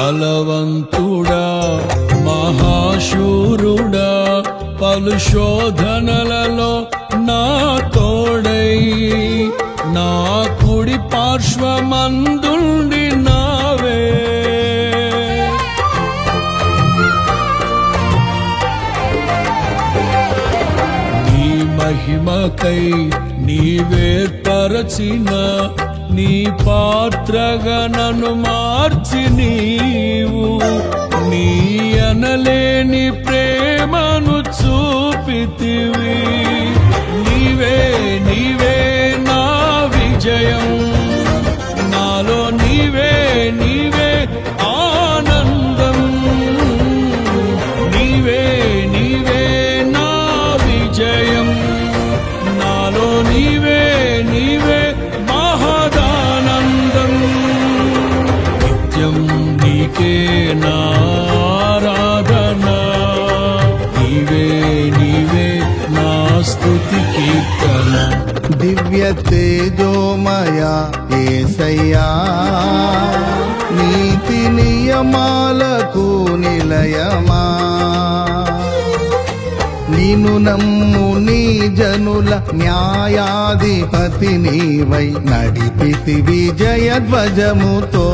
బలవంతుడా మహాశూరుడా పలు శోధనలలో నా తోడై నా కుడి పార్శ్వమందుండి నావే నీ మహిమకై నీవేర్పరచిన నీ పాత్రగా నన్ను మార్చి నీవు నీ అనలేని ప్రేమను చూపితివి నీవే నీవే నా విజయం నాలో నీవే నీవే ఆనందం నీవే నీవే నా విజయం నాలో నీవే నీవే మహదానందం నిత్యం నీకే నారాధన నీవే నీవే నా స్తుతి కీర్తన దివ్య తేజోమయ యేసయ్యా నీతి నియమాలకు నిలయమా నిన్ను నమ్ము నీ జనుల న్యాయాధిపతి నీవై నడిపితి విజయ ధ్వజముతో